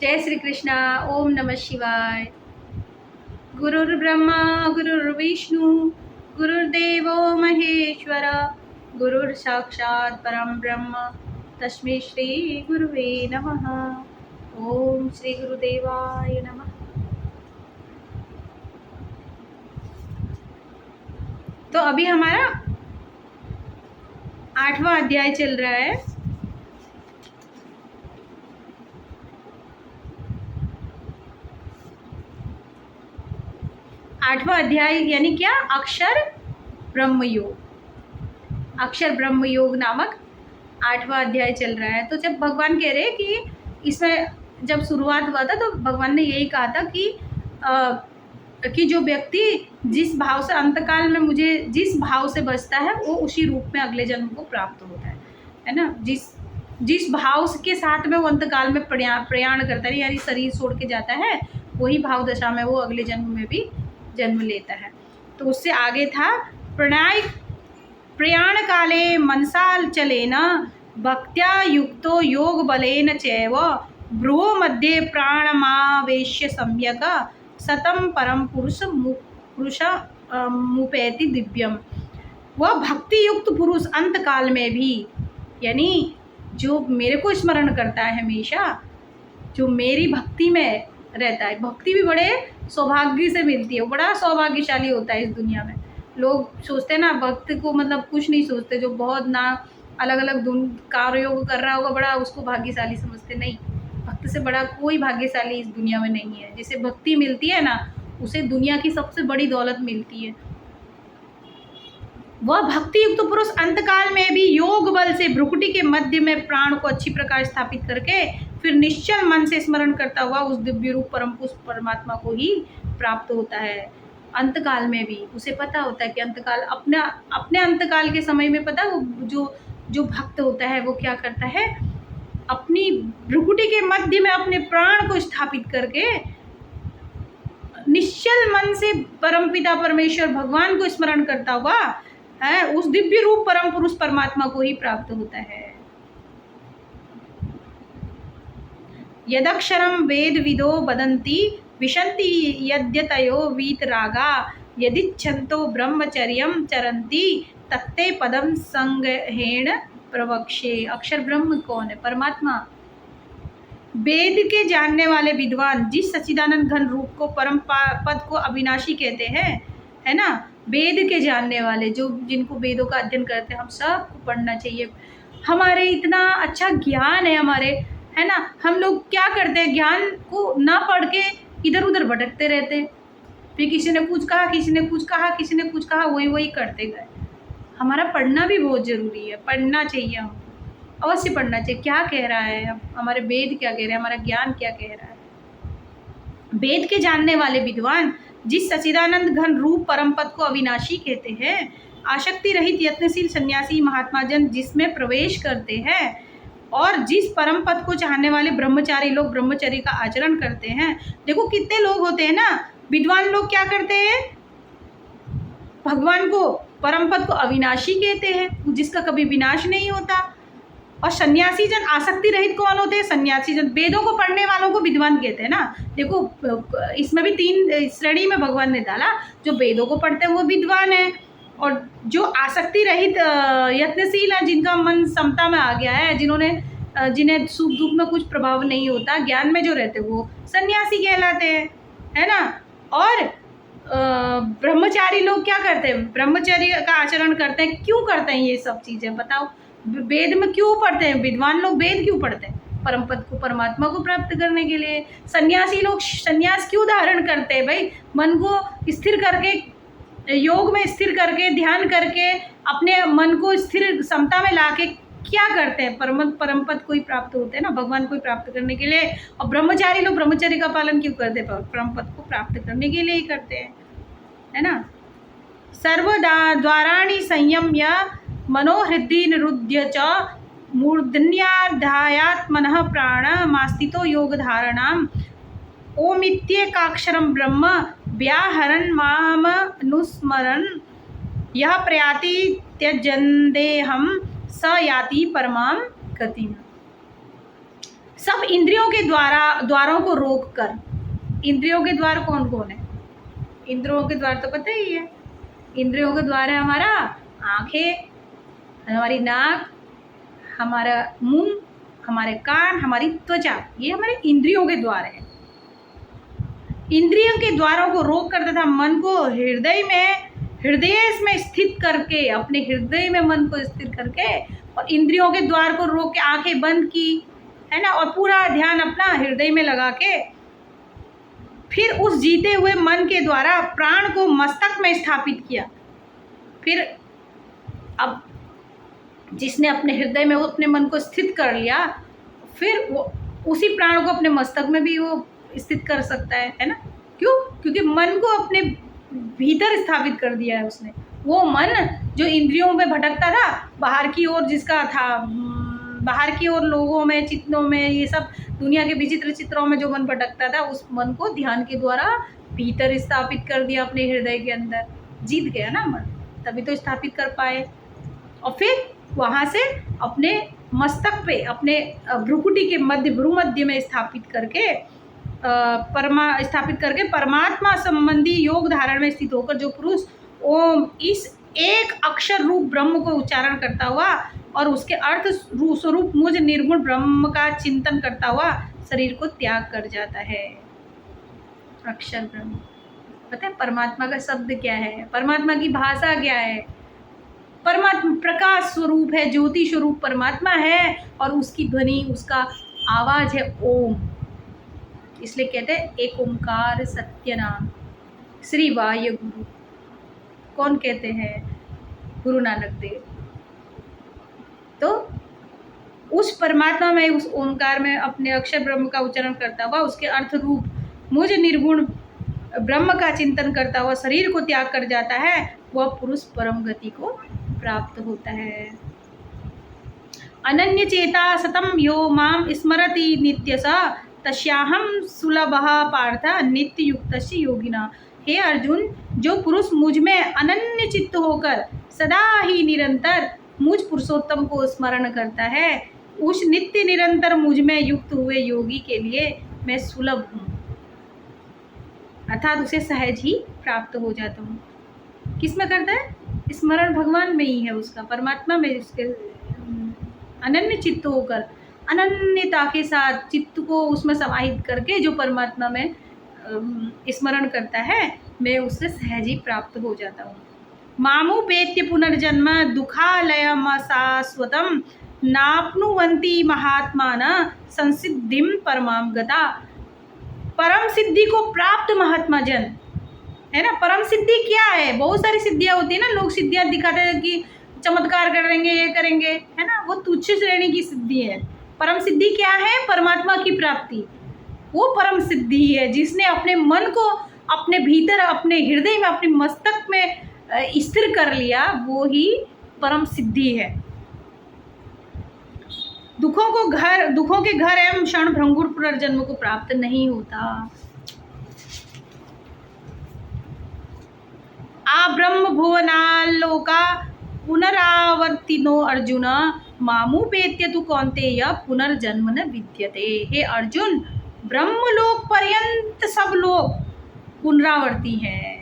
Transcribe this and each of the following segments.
जय श्री कृष्णा। ओम नमः शिवाय। गुरुर्ब्रह्मा गुरुर्विष्णु गुरुर्देवो महेश्वर गुरुर् साक्षात् परम ब्रह्म तस्मै श्री गुरुवे नमः। ओम श्री गुरुदेवाय नमः। तो अभी हमारा 8वां अध्याय चल रहा है। 8वां अध्याय यानी क्या? अक्षर ब्रह्म योग। अक्षर ब्रह्म योग नामक 8वां अध्याय चल रहा है। तो जब भगवान कह रहे हैं कि इसमें जब शुरुआत हुआ था तो भगवान ने यही कहा था कि जो व्यक्ति जिस भाव से अंतकाल में मुझे जिस भाव से बचता है वो उसी रूप में अगले जन्म को प्राप्त होता है ना। जिस भाव के साथ में वो अंतकाल में प्रयाण करता है यानी शरीर छोड़ के जाता है, वही भाव दशा में वो अगले जन्म में भी जन्म लेता है। तो उससे आगे था प्रयाण काले मनसा चलेन भक्त्या युक्तो योग बलेन चैव भ्रुवो मध्ये प्राणमावेश्य सम्यक सतम परम पुरुष मुपैति दिव्यम। वह भक्ति युक्त पुरुष अंत काल में भी यानी जो मेरे को स्मरण करता है हमेशा, जो मेरी भक्ति में रहता है। भक्ति भी बड़े सौभाग्य से मिलती है, वो बड़ा सौभाग्यशाली होता है इस दुनिया में। लोग सोचते हैं ना भक्त को मतलब कुछ नहीं सोचते, जो बहुत ना अलग अलग कार्य योग कर रहा होगा बड़ा उसको भाग्यशाली समझते। नहीं, भक्त से बड़ा कोई भाग्यशाली इस दुनिया में नहीं है। जिसे भक्ति मिलती है ना उसे दुनिया की सबसे बड़ी दौलत मिलती है। वह भक्ति युक्त पुरुष अंतकाल में भी योग बल से भ्रुकुटी के मध्य में प्राण को अच्छी प्रकार स्थापित करके फिर निश्चल मन से स्मरण करता हुआ उस दिव्य रूप परम पुरुष परमात्मा को ही प्राप्त होता है। अंतकाल में भी उसे पता होता है कि अंतकाल अपने अंतकाल के समय में पता वो जो भक्त होता है वो क्या करता है, अपनी भ्रुकुटी के मध्य में अपने प्राण को स्थापित करके निश्चल मन से परमपिता परमेश्वर भगवान को स्मरण करता हुआ है उस दिव्य रूप परम पुरुष परमात्मा को ही प्राप्त होता है। यदक्षरम वेद विदो वदन्ति विशन्ति यद्यतयो वीतरागा यदिच्छन्तो ब्रह्मचर्यम चरन्ति तत्ते पदम संगहेण प्रवक्षे। अक्षर ब्रह्म कौन है? परमात्मा। वेद के जानने वाले विद्वान जिस सच्चिदानंद घन रूप को परम पद को अविनाशी कहते हैं, है ना। वेद के जानने वाले जो जिनको वेदों का अध्ययन करते हैं, हम सबको पढ़ना चाहिए। हमारे इतना अच्छा ज्ञान है हमारे, है ना। हम लोग क्या करते हैं, ज्ञान को ना पढ़ के इधर उधर भटकते रहते हैं। फिर किसी ने कुछ कहा, किसी ने कुछ कहा, किसी ने कुछ कहा, वही वही करते गए। हमारा पढ़ना भी बहुत ज़रूरी है, पढ़ना चाहिए, हम अवश्य पढ़ना चाहिए। क्या कह रहा है हमारे वेद, क्या कह रहे हैं, हमारा ज्ञान क्या कह रहा है। वेद के जानने वाले विद्वान जिस सच्चिदानंद घन रूप परम पद को अविनाशी कहते हैं, आसक्ति रहित यत्नशील सन्यासी महात्मा जन जिसमें प्रवेश करते हैं और जिस परम पद को चाहने वाले ब्रह्मचारी लोग ब्रह्मचर्य का आचरण करते हैं। देखो कितने लोग होते हैं ना, विद्वान लोग क्या करते हैं, भगवान को परम पद को अविनाशी कहते हैं जिसका कभी विनाश नहीं होता। और सन्यासी जन आसक्ति रहित कौन होते हैं? सन्यासी जन वेदों को पढ़ने वालों को विद्वान कहते हैं ना। देखो इसमें भी 3 श्रेणी में भगवान ने डाला। जो वेदों को पढ़ते हैं वो विद्वान है, और जो आसक्ति रहित यत्नशील है, जिनका मन समता में आ गया है, जिन्हें सुख दुख में कुछ प्रभाव नहीं होता, ज्ञान में जो रहते वो सन्यासी कहलाते हैं, है ना। और ब्रह्मचारी लोग क्या करते हैं? ब्रह्मचर्य का आचरण करते हैं। क्यों करते हैं ये सब चीज़ें बताओ? वेद में क्यों पढ़ते हैं विद्वान लोग? वेद क्यों पढ़ते हैं? परम पद को परमात्मा को प्राप्त करने के लिए। सन्यासी लोग संन्यास क्यों धारण करते हैं भाई? मन को स्थिर करके, योग में स्थिर करके, ध्यान करके, अपने मन को स्थिर समता में लाके क्या करते हैं? परम पद को ही प्राप्त होते हैं ना, भगवान को ही प्राप्त करने के लिए। और ब्रह्मचारी लोग ब्रह्मचर्य का पालन क्यों करते हैं? परम पद को प्राप्त करने के लिए ही करते हैं, है ना। सर्वद्वाराणि संयम्य मनोहृदि निरुद्य च मूर्धन्याध्यात्मनः प्राणमास्थितो योगधारणाम् ओमित्येकाक्षरं ब्रह्म व्याहरन् मामनुस्मरन् यः प्रयाति त्यजन्देहं स याति परमां गतिम्। सब इंद्रियों के द्वारों को रोक कर। इंद्रियों के द्वार कौन कौन है? इंद्रियों के द्वार तो पता ही है। इंद्रियों के द्वार है हमारा आंखें, हमारी नाक, हमारा मुंह, हमारे कान, हमारी त्वचा, ये हमारे इंद्रियों के द्वार है। इंद्रियों के द्वारों को रोक कर तथा मन को हृदय में स्थित करके, अपने हृदय में मन को स्थिर करके और इंद्रियों के द्वार को रोक के आंखें बंद की, है ना, और पूरा ध्यान अपना हृदय में लगा के फिर उस जीते हुए मन के द्वारा प्राण को मस्तक में स्थापित किया। फिर अब जिसने अपने हृदय में अपने मन को स्थित कर लिया, फिर वो उसी प्राण को अपने मस्तक में भी वो स्थित कर सकता है ना। क्यों? क्योंकि मन को अपने भीतर स्थापित कर दिया है उसने। वो मन जो इंद्रियों में भटकता था, बाहर की ओर जिसका था, बाहर की ओर लोगों में, चित्रों में, ये सब दुनिया के विचित्र चित्रों में जो मन भटकता था, उस मन को ध्यान के द्वारा भीतर स्थापित कर दिया अपने हृदय के अंदर। जीत गया ना मन, तभी तो स्थापित कर पाए। और फिर वहाँ से अपने मस्तक पे, अपने भ्रुकुटी के मध्य, भ्रू मध्य में स्थापित करके परमात्मा संबंधी योग धारण में स्थित होकर जो पुरुष ओम इस एक अक्षर रूप ब्रह्म को उच्चारण करता हुआ और उसके अर्थ स्वरूप मुझ निर्गुण ब्रह्म का चिंतन करता हुआ शरीर को त्याग कर जाता है। अक्षर ब्रह्म, पता है परमात्मा का शब्द क्या है? परमात्मा की भाषा क्या है? परमात्मा प्रकाश स्वरूप है, ज्योति स्वरूप परमात्मा है और उसकी ध्वनि, उसका आवाज है ओम। इसलिए कहते हैं एक ओंकार सत्य नाम श्री वायु गुरु। कौन कहते हैं? गुरु नानक देव। तो उस परमात्मा में, उस ओंकार में अपने अक्षर ब्रह्म का उच्चारण करता हुआ उसके अर्थ रूप मुझ निर्गुण ब्रह्म का चिंतन करता हुआ शरीर को त्याग कर जाता है, वह पुरुष परम गति को प्राप्त होता है। अनन्य चेता सतम यो माम स्मरति नित्यसा तस्याहम सुलभः पार्थ नित्य युक्तस्य योगिना। हे अर्जुन, जो पुरुष मुझ में अनन्य चित्त होकर सदा ही निरंतर मुझ पुरुषोत्तम को स्मरण करता है, उस नित्य निरंतर मुझ में युक्त हुए योगी के लिए मैं सुलभ हूँ, अर्थात उसे सहज ही प्राप्त हो जाता हूँ। किस में करता है? स्मरण भगवान में ही है उसका, परमात्मा में उसके अनन्य चित्त होकर, अनन्यता के साथ चित्त को उसमें समाहित करके जो परमात्मा में स्मरण करता है, मैं उससे सहज ही प्राप्त हो जाता हूँ। मामुपेत्य पुनर्जन्म दुखालयम शाश्वतम नाप्नुवन्ति महात्मानः संसिद्धिम परमाम गता। परम सिद्धि को प्राप्त महात्मा जन, है ना। परम सिद्धि क्या है? बहुत सारी सिद्धियाँ होती है ना, लोग सिद्धियाँ दिखाते हैं कि चमत्कार करेंगे, ये करेंगे, है ना, वो तुच्छ श्रेणी की सिद्धि है। परम सिद्धि क्या है? परमात्मा की प्राप्ति, वो परम सिद्धि है जिसने अपने मन को अपने भीतर, अपने हृदय में, अपने मस्तक में स्थिर कर लिया, वो ही परम सिद्धि है। दुखों के घर एवं क्षण भंगुर पुनर्जन्म को प्राप्त नहीं होता। आ ब्रह्म भुवनालोका पुनरावर्तिनो अर्जुन मामुपेत्य तु कौन्तेय पुनर्जन्म न विद्यते। हे अर्जुन, ब्रह्मलोक पर्यंत सब लोग पुनरावर्ती हैं,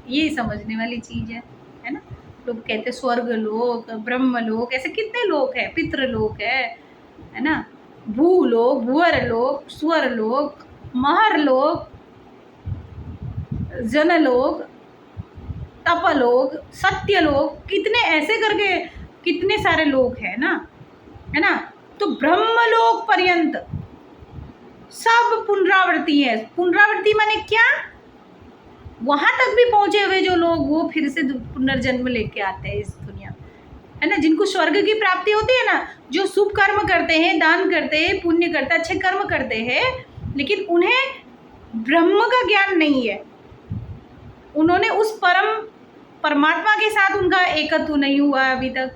ये समझने वाली चीज है ना। लोग कहते स्वर्ग लोक, ब्रह्म लोक, ऐसे कितने लोक है, पितृलोक है ना, भूलोक, भुवर लोक, स्वर लोक, महर लोक, जनलोक, तपलोक, सत्यलोक, कितने ऐसे करके कितने सारे लोक है ना। तो ब्रह्मलोक पर्यंत सब पुनरावृत्ति है। पुनरावृत्ति माने क्या? वहां तक भी पहुंचे हुए जो लोग, वो फिर से पुनर्जन्म लेके आते हैं इस दुनिया में, है ना। जिनको स्वर्ग की प्राप्ति होती है ना, जो शुभ कर्म करते हैं, दान करते हैं, पुण्य करते हैं, अच्छे कर्म करते हैं, लेकिन उन्हें ब्रह्म का ज्ञान नहीं है, उन्होंने उस परमात्मा के साथ उनका एकत्व नहीं हुआ अभी तक,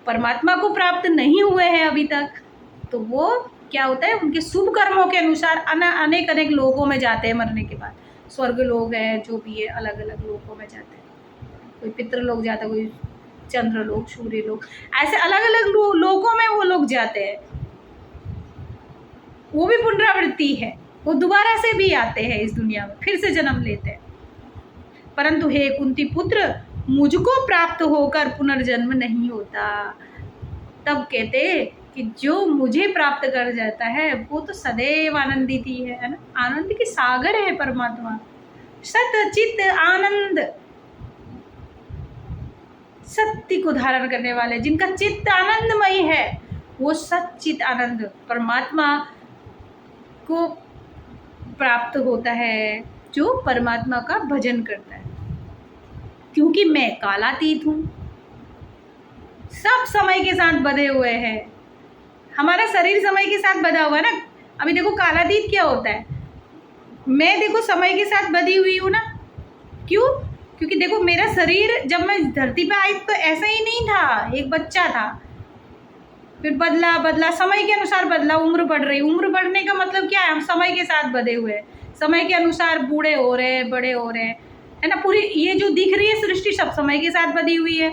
परमात्मा को प्राप्त नहीं हुए हैं अभी तक, तो वो क्या होता है, उनके शुभ कर्मों के अनुसार अनेक अनेक लोगों में जाते हैं। मरने के बाद स्वर्ग लोग हैं, जो भी है, अलग अलग लोगों में जाते हैं। कोई पितृलोक जाता है, कोई चंद्र लोक, सूर्य लोक, ऐसे अलग अलग लोगों में वो लोग जाते हैं। वो भी पुनरावृत्ति है, वो दोबारा से भी आते हैं इस दुनिया में, फिर से जन्म लेते हैं। परंतु हे कुंती पुत्र, मुझको प्राप्त होकर पुनर्जन्म नहीं होता। तब कहते कि जो मुझे प्राप्त कर जाता है वो तो सदैव आनंदित ही है ना, आनंद के सागर है परमात्मा, सतचित आनंद, सत्य को धारण करने वाले, जिनका चित्त आनंदमय है, वो सच्चित आनंद परमात्मा को प्राप्त होता है जो परमात्मा का भजन करता है। क्योंकि मैं कालातीत हूँ, सब समय के साथ बंधे हुए हैं, हमारा शरीर समय के साथ बंधा हुआ है ना। अभी देखो कालातीत क्या होता है, मैं देखो समय के साथ बंधी हुई हूँ ना। क्यों? क्योंकि देखो मेरा शरीर जब मैं धरती पे आई तो ऐसा ही नहीं था, एक बच्चा था, फिर बदला बदला, समय के अनुसार बदला, उम्र बढ़ रही। उम्र बढ़ने का मतलब क्या है, हम समय के साथ बंधे हुए हैं, समय के अनुसार बूढ़े हो रहे हैं, बड़े हो रहे हैं, है ना। पूरी ये जो दिख रही है सृष्टि सब समय के साथ बंधी हुई है।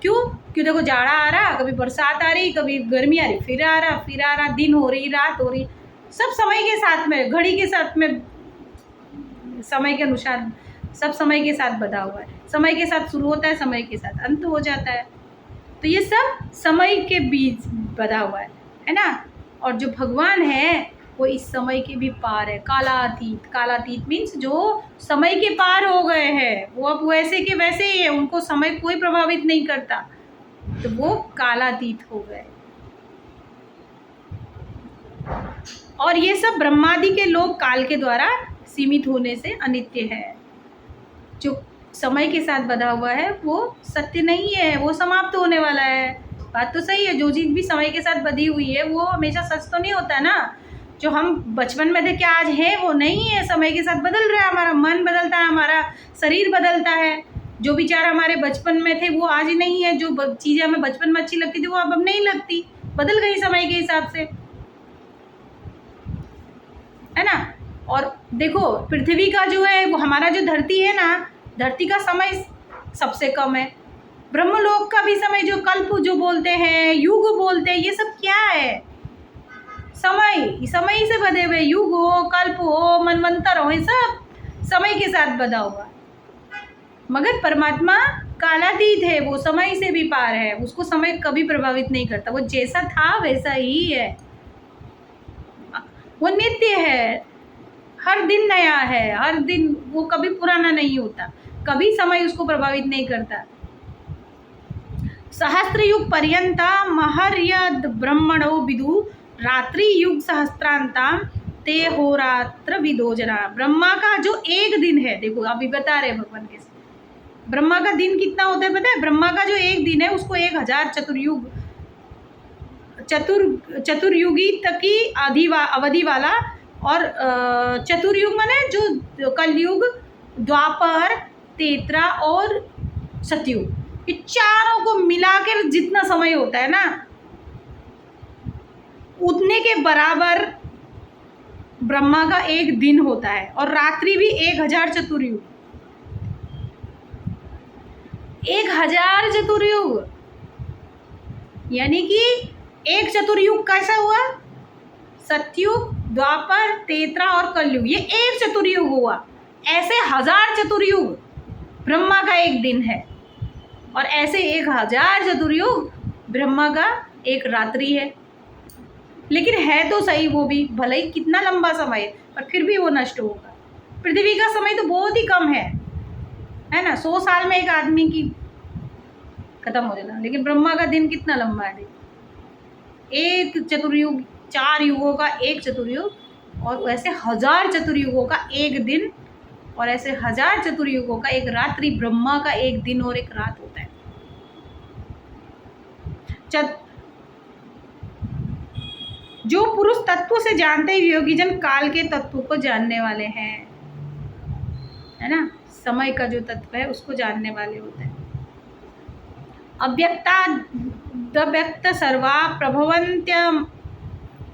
क्यों? क्यों देखो जाड़ा आ रहा, कभी बरसात आ रही, कभी गर्मी आ रही, फिर आ रहा, दिन हो रही, रात हो रही, सब समय के साथ में, घड़ी के साथ में, समय के अनुसार सब समय के साथ बंधा हुआ है। समय के साथ शुरू होता है, समय के साथ अंत हो जाता है। तो ये सब समय के बीच बंधा हुआ है ना। और जो भगवान है वो इस समय के भी पार है, कालातीत। कालातीत मीन्स जो समय के पार हो गए हैं, वो अब वैसे के वैसे ही है, उनको समय कोई प्रभावित नहीं करता, तो वो कालातीत हो गए। और ये सब ब्रह्मादि के लोग काल के द्वारा सीमित होने से अनित्य है। जो समय के साथ बंधा हुआ है वो सत्य नहीं है, वो समाप्त होने वाला है। बात तो सही है, जो चीज़ भी समय के साथ बंधी हुई है वो हमेशा सच तो नहीं होता ना। जो हम बचपन में थे क्या आज है वो नहीं है, समय के साथ बदल रहा है, हमारा मन बदलता है, हमारा शरीर बदलता है। जो विचार हमारे बचपन में थे वो आज नहीं है, जो चीज़ें हमें बचपन में अच्छी लगती थी वो अब नहीं लगती, बदल गई समय के हिसाब से, है ना। और देखो पृथ्वी का जो है वो, हमारा जो धरती है ना, धरती का समय सबसे कम है। ब्रह्मलोक का भी समय, जो कल्प जो बोलते हैं, युग बोलते हैं, ये सब क्या है, समय से बंधे हुए, युग हो, कल्प हो, मनवंतर हो, ये सब समय के साथ बंधा हुआ। मगर परमात्मा कालातीत है, वो समय से भी पार है, उसको समय कभी प्रभावित नहीं करता, वो जैसा था वैसा ही है, वो नित्य है, हर दिन नया है, हर दिन वो कभी पुराना नहीं होता, कभी समय उसको प्रभावित नहीं करता। सहस्त्र युग पर्यंता महर्यद ब्रह्मणो विदु रात्रि युग सहस्त्रांता ते होरात्र विदो जना। ब्रह्मा का जो एक दिन है, देखो अभी बता रहे भगवान के, ब्रह्मा का दिन कितना होता है पता है? ब्रह्मा का जो एक दिन है उसको 1000 चतुर्युग, चतुर्युगी तक की अवधि वाला। और चतुर्युग माने जो कलयुग, द्वापर, तेतरा और सतयुग, ये चारों को मिलाकर जितना समय होता है ना, उतने के बराबर ब्रह्मा का एक दिन होता है। और रात्रि भी 1000 चतुर्युग, 1000 चतुर्युग, यानी कि एक चतुर्युग कैसा हुआ, सतयुग, द्वापर, तेतरा और कलयुग, ये एक चतुर्युग हुआ। ऐसे 1000 चतुर्युग ब्रह्मा का एक दिन है, और ऐसे 1000 चतुर्युग ब्रह्मा का एक रात्रि है। लेकिन है तो सही वो भी, भले ही कितना लंबा समय, पर फिर भी वो नष्ट होगा। पृथ्वी का समय तो बहुत ही कम है ना, 100 साल में एक आदमी की खत्म हो जाना। लेकिन ब्रह्मा का दिन कितना लंबा है, एक चतुर्युग, 4 युगों का एक चतुर्युग, और वैसे 1000 चतुर्युगों का एक दिन, और ऐसे 1000 चतुर्युगों का एक रात्रि, ब्रह्मा का एक दिन और एक रात होता है। जो पुरुष तत्व से जानते ही योगीजन काल के तत्व को जानने वाले हैं, है ना, समय का जो तत्व है उसको जानने वाले होते हैं। अव्यक्ताद्व्यक्त सर्वा प्रभवन्त्य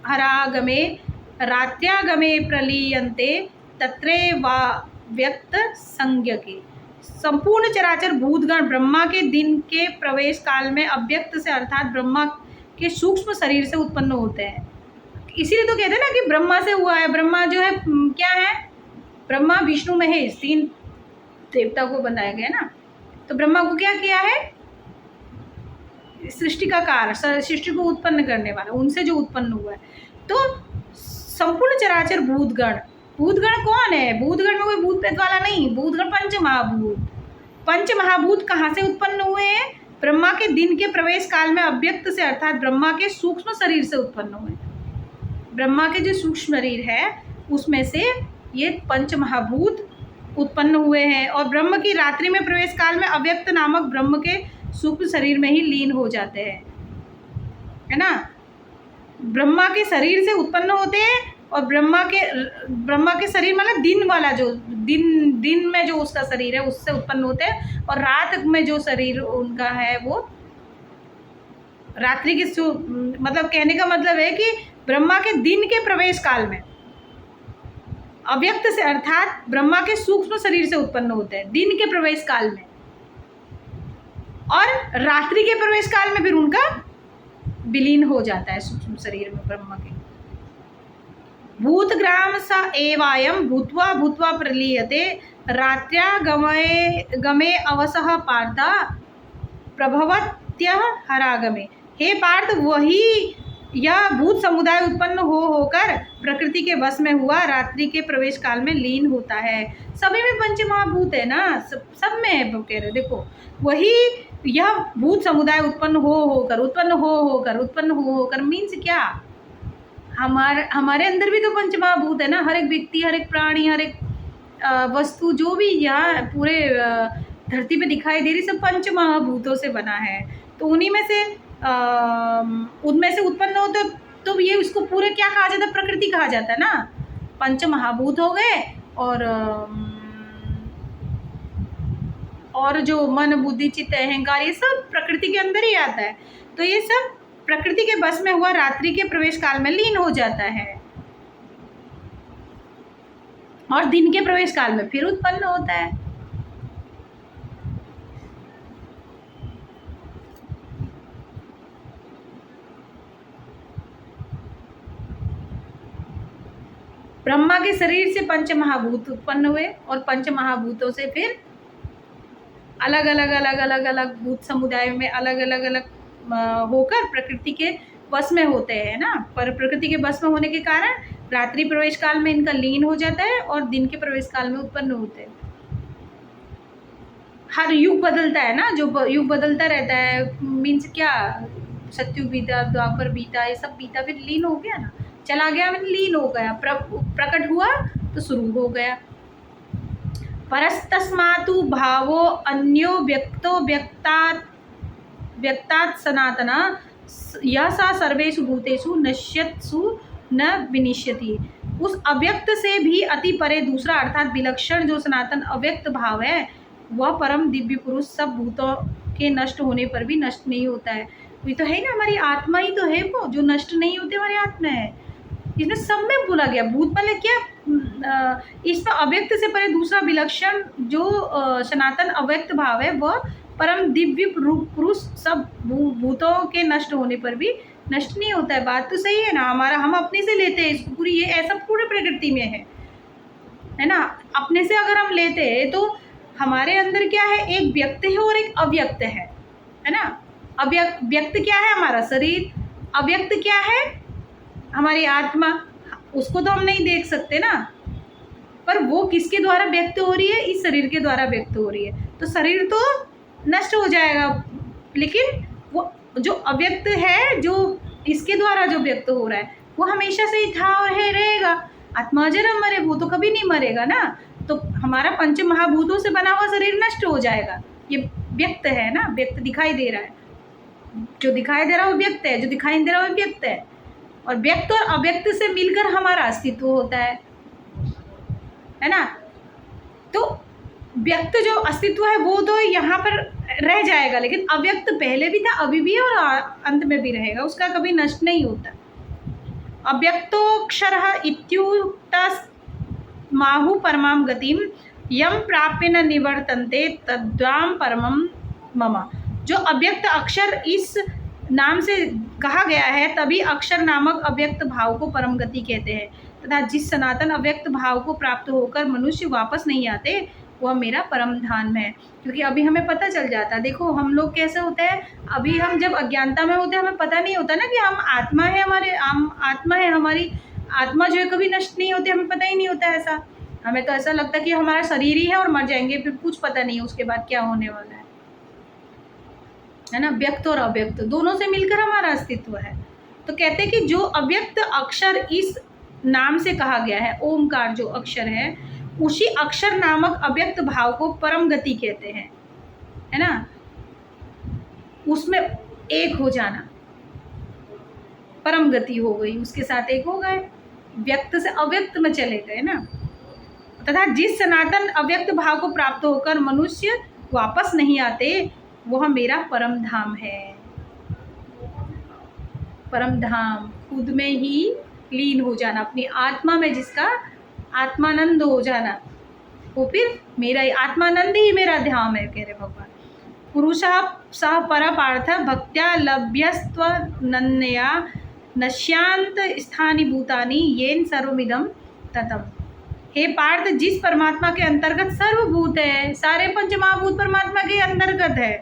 हरागमे रात्यागमे प्रलीयन्ते तत्रैवा व्यक्त संज्ञके। संपूर्ण चराचर भूतगण ब्रह्मा के दिन के प्रवेश काल में अव्यक्त से, अर्थात ब्रह्मा के सूक्ष्म शरीर से उत्पन्न होते हैं। इसीलिए तो कहते हैं ना कि ब्रह्मा से हुआ है। ब्रह्मा जो है क्या है, ब्रह्मा विष्णु महेश 3 देवता को बनाया गया ना। तो ब्रह्मा को क्या किया है, सृष्टि का कार, सृष्टि को उत्पन्न करने वाला, उनसे जो उत्पन्न हुआ है। तो संपूर्ण चराचर भूतगण, भूतगण कौन है, भूतगण में कोई भूत प्रेत वाला नहीं, भूतगण पंच महाभूत। पंच महाभूत कहाँ से उत्पन्न हुए हैं, ब्रह्मा के दिन के प्रवेश काल में अव्यक्त से, अर्थात ब्रह्मा के सूक्ष्म शरीर से उत्पन्न हुए। ब्रह्मा के जो सूक्ष्म शरीर है उसमें से ये पंच महाभूत उत्पन्न हुए हैं। और ब्रह्म की रात्रि में प्रवेश काल में अव्यक्त नामक ब्रह्म के सूक्ष्म शरीर में ही लीन हो जाते हैं, है ना। ब्रह्मा के शरीर से उत्पन्न होते हैं और ब्रह्मा के शरीर मतलब दिन वाला जो दिन में जो उसका शरीर है उससे उत्पन्न होते हैं। और रात में जो शरीर उनका है वो रात्रि के मतलब कहने का मतलब है कि ब्रह्मा के दिन के प्रवेश काल में अव्यक्त से, अर्थात ब्रह्मा के सूक्ष्म शरीर से उत्पन्न होते हैं दिन के प्रवेश काल में, और रात्रि के प्रवेश काल में फिर उनका विलीन हो जाता है सूक्ष्म शरीर में ब्रह्मा के। भूतग्राम स एवायम भूत्वा भूत्वा प्रलीयते रात्र्या गमे अवसः पार्थ प्रभवत्यः हरागमे। हे पार्थ, वही यह भूत समुदाय उत्पन्न होकर प्रकृति के वश में हुआ रात्रि के प्रवेश काल में लीन होता है। सभी में पंच महाभूत है ना, सब में है। वो कह रहे देखो, वही यह भूत समुदाय उत्पन्न होकर मीन्स क्या, हमारे अंदर भी तो पंच महाभूत है ना। हर एक व्यक्ति, हर एक प्राणी, हर एक वस्तु जो भी यहाँ पूरे धरती पे दिखाई दे रही, सब पंच महाभूतों से बना है। तो उन्हीं में से उनमें से उत्पन्न हो तो ये उसको पूरे क्या कहा जाता है, प्रकृति कहा जाता है ना। पंच महाभूत हो गए और जो मन बुद्धि चित्त अहंकार ये सब प्रकृति के अंदर ही आता है। तो ये सब प्रकृति के बस में हुआ रात्रि के प्रवेश काल में लीन हो जाता है और दिन के प्रवेश काल में फिर उत्पन्न होता है। ब्रह्मा के शरीर से पंच महाभूत उत्पन्न हुए और पंच महाभूतों से फिर अलग अलग भूत समुदाय में अलग अलग होकर प्रकृति के वश में होते हैं ना। पर प्रकृति के वश में होने के कारण रात्रि प्रवेश काल में इनका लीन हो जाता है और दिन के प्रवेश काल में उत्पन्न होते हैं। हर युग बदलता है ना, जो युग बदलता रहता है मीन्स क्या, सत्युग बीता, द्वापर बीता, ये सब बीता, फिर लीन हो गया ना, चला गया मतलब लीन हो गया, प्रकट हुआ तो शुरू हो गया। परस्तस्मातु भावो अन्यो व्यक्तो व्यक्तात् सनातना यह सा सर्वेषु भूतेषु नश्यत्सु न विनिश्यति। उस अव्यक्त से भी अति परे दूसरा अर्थात विलक्षण जो सनातन अव्यक्त भाव है वह परम दिव्य पुरुष सब भूतों के नष्ट होने पर भी नष्ट नहीं होता है। ये तो है ना, हमारी आत्मा ही तो है वो जो नष्ट नहीं होते, हमारी आत्मा है। इसमें सब में बोला गया भूत मतलब क्या, इसमें अव्यक्त से परे दूसरा विलक्षण जो सनातन अव्यक्त भाव है वह परम दिव्य पुरुष सब भूतों के नष्ट होने पर भी नष्ट नहीं होता है। बात तो सही है ना, हमारा हम अपने से लेते हैं इसको, पूरी ये ऐसा पूरे प्रकृति में है ना। अपने से अगर हम लेते हैं तो हमारे अंदर क्या है, एक व्यक्त है और एक अव्यक्त है ना। व्यक्त क्या है, हमारा शरीर, अव्यक्त क्या है, हमारी आत्मा। उसको तो हम नहीं देख सकते ना, पर वो किसके द्वारा व्यक्त हो रही है, इस शरीर के द्वारा व्यक्त हो रही है। तो शरीर तो नष्ट हो जाएगा, लेकिन वो जो अव्यक्त है, जो इसके द्वारा जो व्यक्त हो रहा है वो हमेशा से ही था और है, रहेगा। आत्मा अजर अमर, वो तो कभी नहीं मरेगा ना। तो हमारा पंच महाभूतों से बना हुआ शरीर नष्ट हो जाएगा, ये व्यक्त है ना, व्यक्त दिखाई दे रहा है। जो दिखाई दे रहा है वो व्यक्त है, जो दिखाई नहीं दे रहा वो व्यक्त है। और व्यक्त और अव्यक्त से मिलकर हमारा अस्तित्व होता है ना। तो व्यक्त जो अस्तित्व है वो तो यहाँ पर रह जाएगा, लेकिन अव्यक्त पहले भी था, अभी भी और अंत में भी रहेगा, उसका कभी नष्ट नहीं होता। अव्यक्तोक्षरः इत्युक्तः माहु परमां गतिम यम प्राप्य न निवर्तन्ते तद्वां परमं मम। जो अव्यक्त अक्षर इस नाम से कहा गया है, तभी अक्षर नामक अव्यक्त भाव को परम गति कहते हैं, तथा जिस सनातन अव्यक्त भाव को प्राप्त होकर मनुष्य वापस नहीं आते, वह मेरा परम धाम है। क्योंकि अभी हमें पता चल जाता, देखो हम लोग कैसे होते हैं, अभी हम जब अज्ञानता में होते हैं हमें पता नहीं होता ना कि हम आत्मा है, आत्मा है, हमारी आत्मा जो है कभी नष्ट नहीं होती, हमें पता ही नहीं होता ऐसा। हमें तो ऐसा लगता है कि हमारा शरीर ही है और मर जाएंगे, फिर कुछ पता नहीं है उसके बाद क्या होने वाला है ना। व्यक्त और अव्यक्त दोनों से मिलकर हमारा अस्तित्व है। तो कहते हैं कि जो अव्यक्त अक्षर इस नाम से कहा गया है, ओमकार जो अक्षर है, उसी अक्षर नामक अव्यक्त भाव को परम गति कहते हैं, है ना। उसमें एक हो जाना, परम गति हो गई, उसके साथ एक हो गए, व्यक्त से अव्यक्त में चले गए ना। तथा जिस सनातन अव्यक्त भाव को प्राप्त होकर मनुष्य वापस नहीं आते, वह मेरा परम धाम है। परम धाम खुद में ही लीन हो जाना, अपनी आत्मा में जिसका आत्मानंद हो जाना, वो फिर मेरा आत्मानंद ही मेरा धाम है, कह रहे भगवान। पुरुषः सह पर पार्थ भक्त्या लभ्यस्त्वनन्या नश्यांत स्थानि भूतानि येन सर्वमिदं ततम्। हे पार्थ, जिस परमात्मा के अंतर्गत सर्वभूत है, सारे पंचमहाभूत परमात्मा के अंतर्गत है,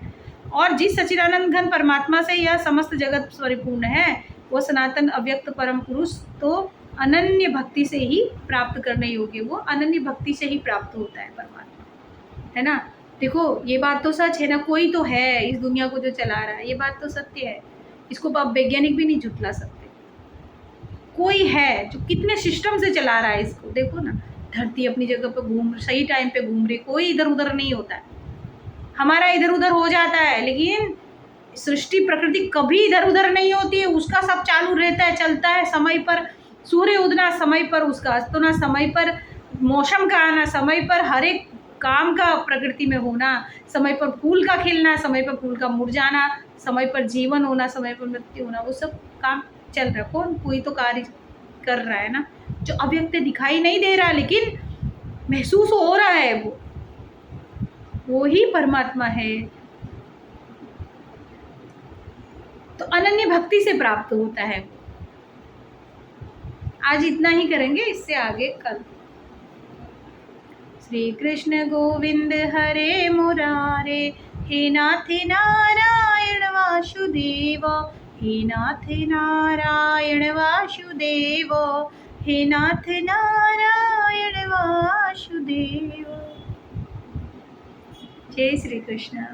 और जिस सच्चिदानंद घन परमात्मा से यह समस्त जगत परिपूर्ण है, वो सनातन अव्यक्त परम पुरुष तो अनन्य भक्ति से ही प्राप्त करने योग्य, वो अनन्य भक्ति से ही प्राप्त होता है परमात्मा, है ना। देखो ये बात तो सच है ना, कोई तो है इस दुनिया को जो चला रहा है, ये बात तो सत्य है, इसको आप वैज्ञानिक भी नहीं झुठला सकते। कोई है जो कितने सिस्टम से चला रहा है इसको, देखो ना, धरती अपनी जगह पे सही टाइम पे घूम रही, कोई इधर उधर नहीं होता है। हमारा इधर उधर हो जाता है, लेकिन सृष्टि प्रकृति कभी इधर उधर नहीं होती है, उसका सब चालू रहता है, चलता है समय पर। सूर्य उदना समय पर, उसका अस्त होना समय पर, मौसम का आना समय पर, हर एक काम का प्रकृति में होना समय पर, फूल का खिलना समय पर, फूल का मुरझाना समय पर, जीवन होना समय पर, मृत्यु होना, वो सब काम चल रहा है। कौन? कोई तो कार्य कर रहा है ना, जो अव्यक्त दिखाई नहीं दे रहा लेकिन महसूस हो रहा है, वो ही परमात्मा है। तो अनन्य भक्ति से प्राप्त होता है। आज इतना ही करेंगे, इससे आगे कल। श्री कृष्ण गोविंद हरे मुरारे, हे नाथ नारायण वासुदेव, हे नाथ नारायण वासुदेव, हे नाथ नारायण वासुदेव। जय श्री कृष्ण।